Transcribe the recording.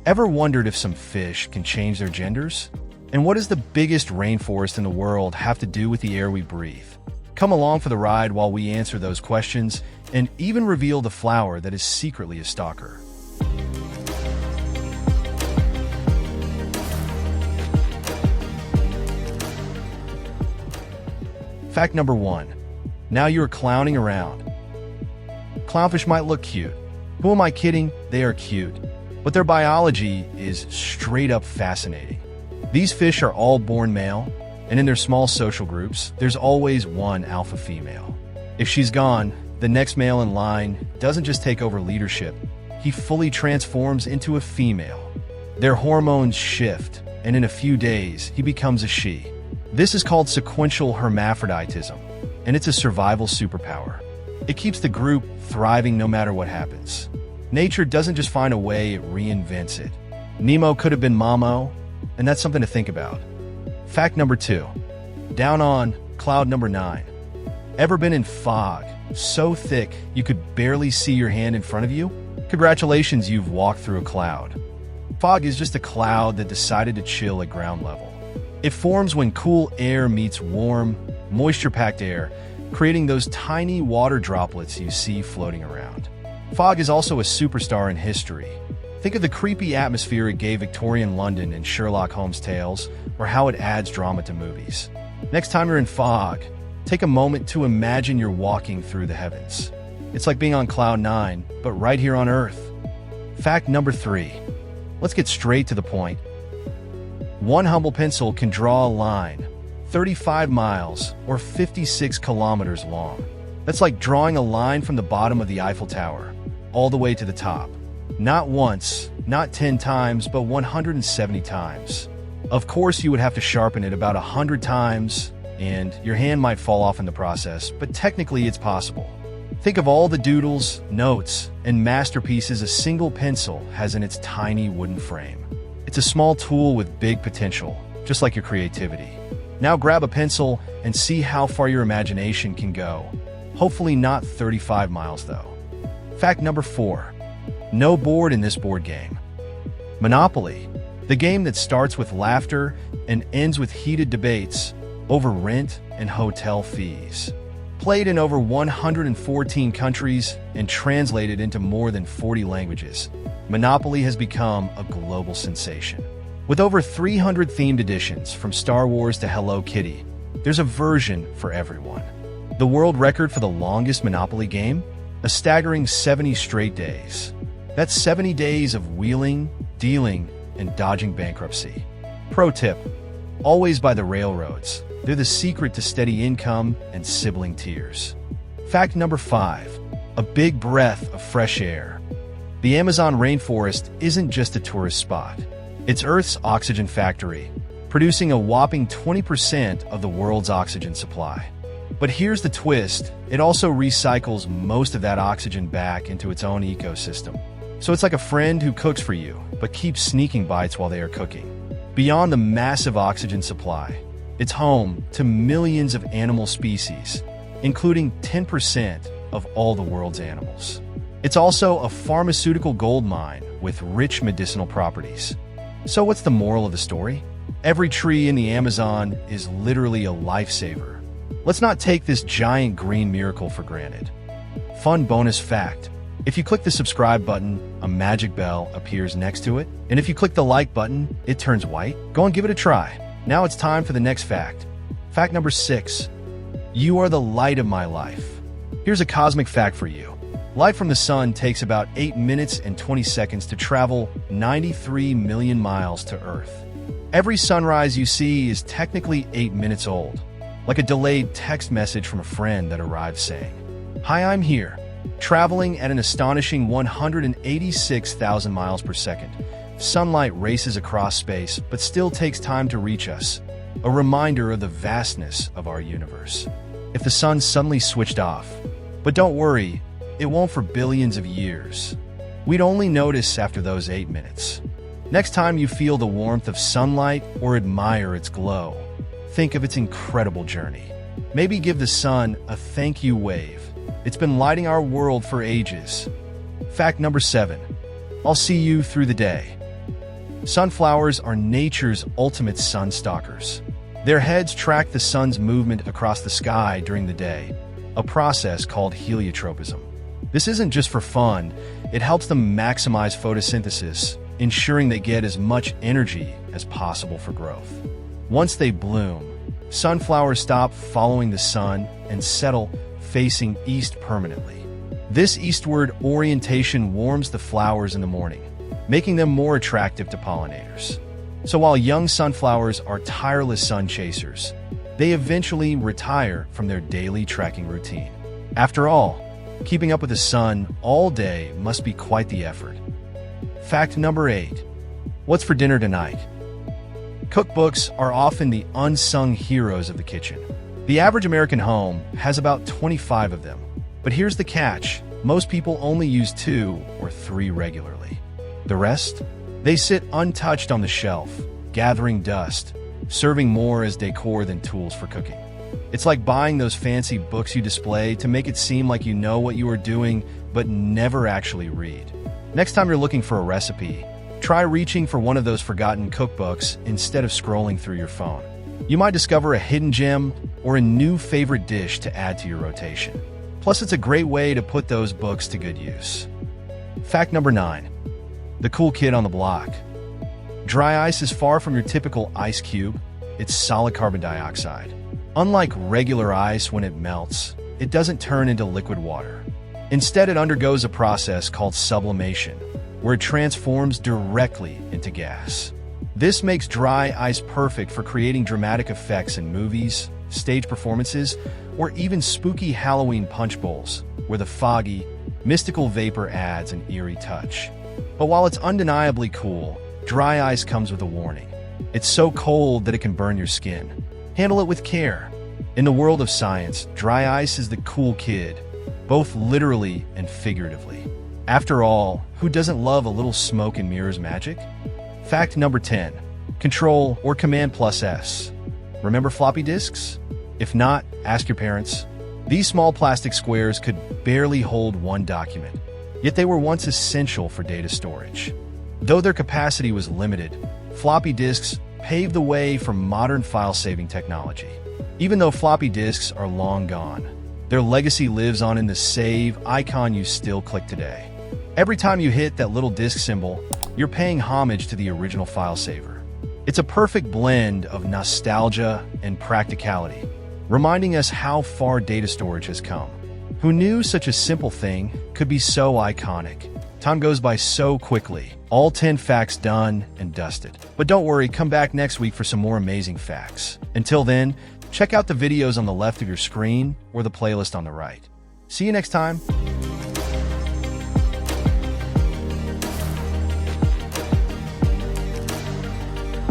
Ever wondered if some fish can change their genders? And what does the biggest rainforest in the world have to do with the air we breathe? Come along for the ride while we answer those questions and even reveal the flower that is secretly a stalker. Fact number 1. Now you're clowning around. Clownfish might look cute. Who am I kidding? They are cute. But their biology is straight up fascinating. These fish are all born male, and in their small social groups, there's always one alpha female. If she's gone, the next male in line doesn't just take over leadership, he fully transforms into a female. Their hormones shift, and in a few days, he becomes a she. This is called sequential hermaphroditism, and it's a survival superpower. It keeps the group thriving no matter what happens. Nature doesn't just find a way, it reinvents it. Nemo could have been Momo, and that's something to think about. Fact number 2. Down on cloud number 9. Ever been in fog so thick you could barely see your hand in front of you? Congratulations, you've walked through a cloud. Fog is just a cloud that decided to chill at ground level. It forms when cool air meets warm, moisture-packed air, creating those tiny water droplets you see floating around. Fog is also a superstar in history. Think of the creepy atmosphere it gave Victorian London in Sherlock Holmes' tales, or how it adds drama to movies. Next time you're in fog, take a moment to imagine you're walking through the heavens. It's like being on cloud 9, but right here on Earth. Fact number 3. Let's get straight to the point. One humble pencil can draw a line 35 miles or 56 kilometers long. That's like drawing a line from the bottom of the Eiffel Tower all the way to the top. Not once, not 10 times, but 170 times. Of course, you would have to sharpen it about 100 times, and your hand might fall off in the process, but technically it's possible. Think of all the doodles, notes, and masterpieces a single pencil has in its tiny wooden frame. It's a small tool with big potential, just like your creativity. Now grab a pencil and see how far your imagination can go. Hopefully not 35 miles though. Fact number 4. No board in this board game. Monopoly, the game that starts with laughter and ends with heated debates over rent and hotel fees. Played in over 114 countries and translated into more than 40 languages, Monopoly has become a global sensation. With over 300 themed editions from Star Wars to Hello Kitty, there's a version for everyone. The world record for the longest Monopoly game? A staggering 70 straight days. That's 70 days of wheeling, dealing, and dodging bankruptcy. Pro tip: always by the railroads. They're the secret to steady income and sibling tears. Fact number 5. A big breath of fresh air. The Amazon rainforest isn't just a tourist spot. It's Earth's oxygen factory, producing a whopping 20% of the world's oxygen supply. But here's the twist: it also recycles most of that oxygen back into its own ecosystem. So it's like a friend who cooks for you, but keeps sneaking bites while they are cooking. Beyond the massive oxygen supply, it's home to millions of animal species, including 10% of all the world's animals. It's also a pharmaceutical goldmine with rich medicinal properties. So what's the moral of the story? Every tree in the Amazon is literally a lifesaver. Let's not take this giant green miracle for granted. Fun bonus fact: if you click the subscribe button, a magic bell appears next to it. And if you click the like button, it turns white. Go and give it a try. Now it's time for the next fact. Fact number 6. You are the light of my life. Here's a cosmic fact for you. Light from the sun takes about 8 minutes and 20 seconds to travel 93 million miles to Earth. Every sunrise you see is technically 8 minutes old, like a delayed text message from a friend that arrives saying, "Hi, I'm here," traveling at an astonishing 186,000 miles per second. Sunlight races across space, but still takes time to reach us, a reminder of the vastness of our universe. If the sun suddenly switched off, but don't worry, it won't for billions of years. We'd only notice after those 8 minutes. Next time you feel the warmth of sunlight or admire its glow, think of its incredible journey. Maybe give the sun a thank you wave. It's been lighting our world for ages. Fact number 7. I'll see you through the day. Sunflowers are nature's ultimate sun stalkers. Their heads track the sun's movement across the sky during the day, a process called heliotropism. This isn't just for fun, it helps them maximize photosynthesis, ensuring they get as much energy as possible for growth. Once they bloom, sunflowers stop following the sun and settle facing east permanently. This eastward orientation warms the flowers in the morning, making them more attractive to pollinators. So while young sunflowers are tireless sun chasers, they eventually retire from their daily trekking routine. After all, keeping up with the sun all day must be quite the effort. Fact number 8. What's for dinner tonight? Cookbooks are often the unsung heroes of the kitchen. The average American home has about 25 of them. But here's the catch. Most people only use 2 or 3 regularly. The rest? They sit untouched on the shelf, gathering dust, serving more as decor than tools for cooking. It's like buying those fancy books you display to make it seem like you know what you are doing, but never actually read. Next time you're looking for a recipe, try reaching for one of those forgotten cookbooks instead of scrolling through your phone. You might discover a hidden gem or a new favorite dish to add to your rotation. Plus, it's a great way to put those books to good use. Fact number 9. The cool kid on the block. Dry ice is far from your typical ice cube. It's solid carbon dioxide. Unlike regular ice, when it melts, it doesn't turn into liquid water. Instead, it undergoes a process called sublimation, where it transforms directly into gas. This makes dry ice perfect for creating dramatic effects in movies, stage performances, or even spooky Halloween punch bowls, where the foggy, mystical vapor adds an eerie touch. But while it's undeniably cool, dry ice comes with a warning. It's so cold that it can burn your skin. Handle it with care. In the world of science, dry ice is the cool kid, both literally and figuratively. After all, who doesn't love a little smoke and mirrors magic? Fact number 10. Control or Command plus S. Remember floppy disks? If not, ask your parents. These small plastic squares could barely hold one document, yet they were once essential for data storage. Though their capacity was limited, floppy disks paved the way for modern file-saving technology. Even though floppy disks are long gone, their legacy lives on in the save icon you still click today. Every time you hit that little disk symbol, you're paying homage to the original file saver. It's a perfect blend of nostalgia and practicality, reminding us how far data storage has come. Who knew such a simple thing could be so iconic? Time goes by so quickly. All 10 facts done and dusted. But don't worry, come back next week for some more amazing facts. Until then, check out the videos on the left of your screen or the playlist on the right. See you next time.